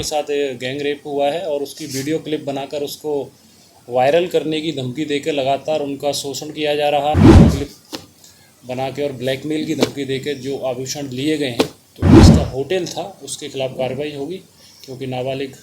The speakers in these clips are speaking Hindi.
के साथ गैंग रेप हुआ है और उसकी वीडियो क्लिप बनाकर उसको वायरल करने की धमकी देकर लगातार उनका शोषण किया जा रहा है। क्लिप बना के और ब्लैकमेल की धमकी देकर जो आभूषण लिए गए हैं, तो इसका होटल था, उसके खिलाफ कार्रवाई होगी, क्योंकि नाबालिग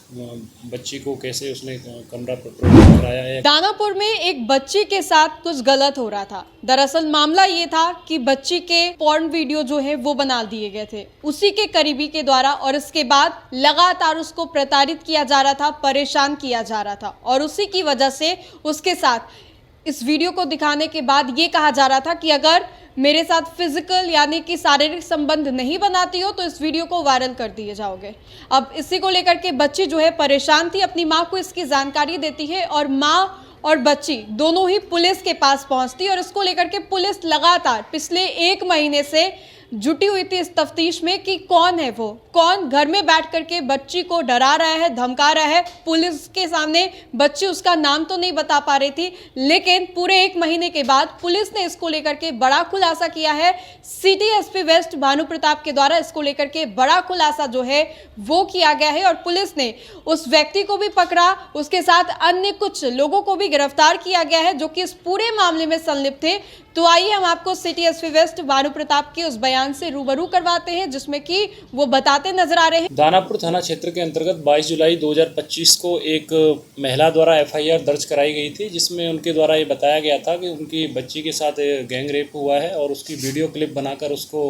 बच्ची को कैसे उसने कमरा प्रोवाइड कराया है। दानापुर में एक बच्ची के साथ कुछ गलत हो रहा था। दरअसल मामला ये था कि बच्ची के पॉर्न वीडियो जो है वो बना दिए गए थे उसी के करीबी के द्वारा, और इसके बाद लगातार उसको प्रताड़ित किया जा रहा था, परेशान किया जा रहा था, और उसी की वजह से उसके साथ इस वीडियो को दिखाने के बाद ये कहा जा रहा था कि अगर मेरे साथ फिजिकल यानी कि शारीरिक संबंध नहीं बनाती हो तो इस वीडियो को वायरल कर दिए जाओगे। अब इसी को लेकर के बच्ची जो है परेशान थी, अपनी माँ को इसकी जानकारी देती है और माँ और बच्ची दोनों ही पुलिस के पास पहुंचती, और इसको लेकर के पुलिस लगातार पिछले 1 महीने से जुटी हुई थी इस तफ्तीश में कि कौन है वो, कौन घर में बैठ करके बच्ची को डरा रहा है, धमका रहा है। पुलिस के सामने बच्ची उसका नाम तो नहीं बता पा रही थी, लेकिन पूरे 1 महीने के बाद पुलिस ने इसको लेकर के बड़ा खुलासा किया है। City SP west Bhanu Pratap के द्वारा इसको लेकर के बड़ा खुलासा जो है वो किया गया है, और पुलिस ने उस व्यक्ति को भी पकड़ा, उसके साथ अन्य कुछ लोगों को भी गिरफ्तार किया गया है जो कि इस पूरे मामले में संलिप्त थे। तो आइए हम आपको city SP west Bhanu Pratap के उस बयान से रूबरू करवाते हैं जिसमें कि वो बताते नजर आ रहे हैं। दानापुर थाना क्षेत्र के अंतर्गत 22 जुलाई 2025 को एक महिला द्वारा एफआईआर दर्ज कराई गई थी, जिसमें उनके द्वारा ये बताया गया था कि उनकी बच्ची के साथ गैंग रेप हुआ है और उसकी वीडियो क्लिप बनाकर उसको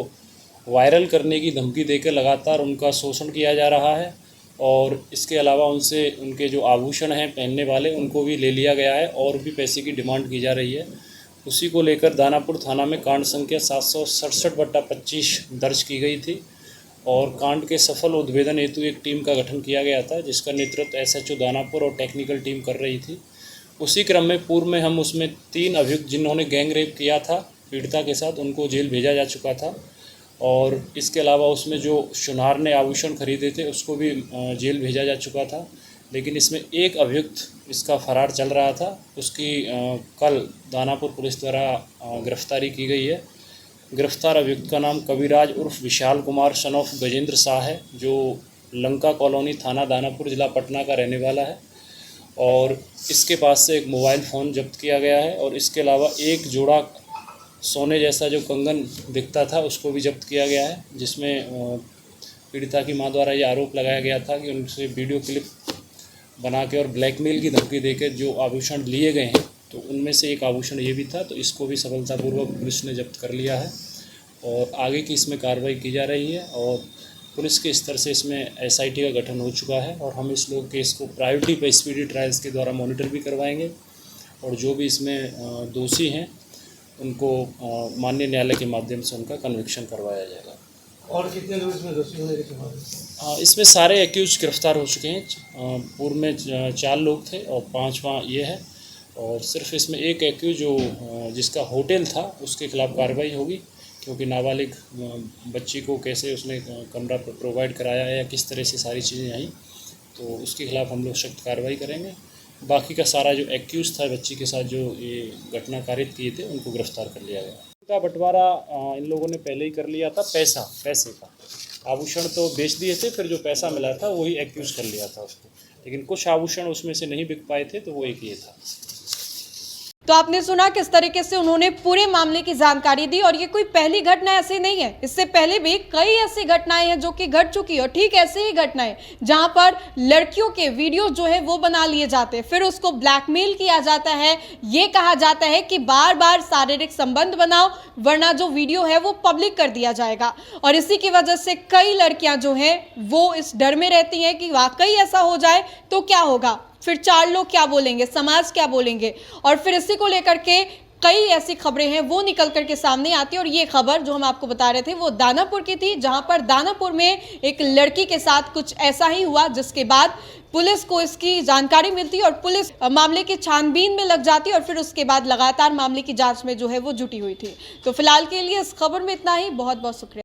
वायरल करने की धमकी देकर लगातार उनका शोषण किया जा रहा है। और इसके अलावा उनसे उनके जो आभूषण हैं पहनने वाले उनको भी ले लिया गया है और भी पैसे की डिमांड की जा रही है। उसी को लेकर दानापुर थाना में कांड संख्या 767/25 दर्ज की गई थी, और कांड के सफल उद्भेदन हेतु एक टीम का गठन किया गया था, जिसका नेतृत्व एसएचओ दानापुर और टेक्निकल टीम कर रही थी। उसी क्रम में पूर्व में हम उसमें 3 अभियुक्त जिन्होंने गैंग रेप किया था पीड़िता के साथ, उनको जेल भेजा जा चुका था, और इसके अलावा उसमें जो सुनार ने आभूषण खरीदे थे उसको भी जेल भेजा जा चुका था। लेकिन इसमें एक अभियुक्त इसका फरार चल रहा था, उसकी कल दानापुर पुलिस द्वारा गिरफ्तारी की गई है। गिरफ्तार अभियुक्त का नाम कविराज उर्फ विशाल कुमार सन ऑफ गजेंद्र शाह है, जो लंका कॉलोनी थाना दानापुर जिला पटना का रहने वाला है, और इसके पास से एक मोबाइल फ़ोन जब्त किया गया है, और इसके अलावा एक जोड़ा सोने जैसा जो कंगन दिखता था उसको भी जब्त किया गया है, जिसमें पीड़िता की मां द्वारा ये आरोप लगाया गया था कि उनसे वीडियो क्लिप बना के और ब्लैकमेल की धमकी देकर जो आभूषण लिए गए हैं, तो उनमें से एक आभूषण ये भी था, तो इसको भी सफलतापूर्वक पुलिस ने जब्त कर लिया है और आगे की इसमें कार्रवाई की जा रही है। और पुलिस के स्तर से इसमें एसआईटी का गठन हो चुका है, और हम इस लोग केस को प्रायोरिटी पर स्पीडी ट्रायल्स के द्वारा मॉनिटर भी करवाएंगे, और जो भी इसमें दोषी हैं उनको माननीय न्यायालय के माध्यम से उनका कन्विक्शन करवाया जाएगा। और कितने लोग इसमें दोषी होने के संभावना? इसमें सारे एक्यूज गिरफ्तार हो चुके हैं। पूर्व में 4 लोग थे और 5वां ये है, और सिर्फ इसमें एक एक्यूज जो जिसका होटल था उसके खिलाफ कार्रवाई होगी, क्योंकि नाबालिग बच्ची को कैसे उसने कमरा प्रोवाइड कराया है या किस तरह से सारी चीज़ें आई, तो उसके खिलाफ हम लोग सख्त कार्रवाई करेंगे। बाकी का सारा जो एक्यूज था बच्ची के साथ जो ये घटना कारित किए थे उनको गिरफ्तार कर लिया गया। का बंटवारा इन लोगों ने पहले ही कर लिया था, पैसे का आभूषण तो बेच दिए थे, फिर जो पैसा मिला था वही एक्यूज कर लिया था उसको, लेकिन कुछ आभूषण उसमें से नहीं बिक पाए थे, तो वो एक ये था। तो आपने सुना किस तरीके से उन्होंने पूरे मामले की जानकारी दी, और ये कोई पहली घटना ऐसी नहीं है, इससे पहले भी कई ऐसी घटनाएं हैं जो कि घट चुकी है। और ठीक ऐसे ही घटनाएं जहां पर लड़कियों के वीडियो जो है वो बना लिए जाते हैं, फिर उसको ब्लैकमेल किया जाता है, ये कहा जाता है कि बार बार शारीरिक संबंध बनाओ वरना जो वीडियो है वो पब्लिक कर दिया जाएगा, और इसी की वजह से कई लड़कियां जो हैं वो इस डर में रहती हैं कि वाकई ऐसा हो जाए तो क्या होगा, फिर 4 लोग क्या बोलेंगे, समाज क्या बोलेंगे, और फिर इसी को लेकर के कई ऐसी खबरें हैं वो निकल करके सामने आती है। और ये खबर जो हम आपको बता रहे थे वो दानापुर की थी, जहां पर दानापुर में एक लड़की के साथ कुछ ऐसा ही हुआ, जिसके बाद पुलिस को इसकी जानकारी मिलती और पुलिस मामले की छानबीन में लग जाती, और फिर उसके बाद लगातार मामले की जांच में जो है वो जुटी हुई थी। तो फिलहाल के लिए इस खबर में इतना ही। बहुत बहुत शुक्रिया।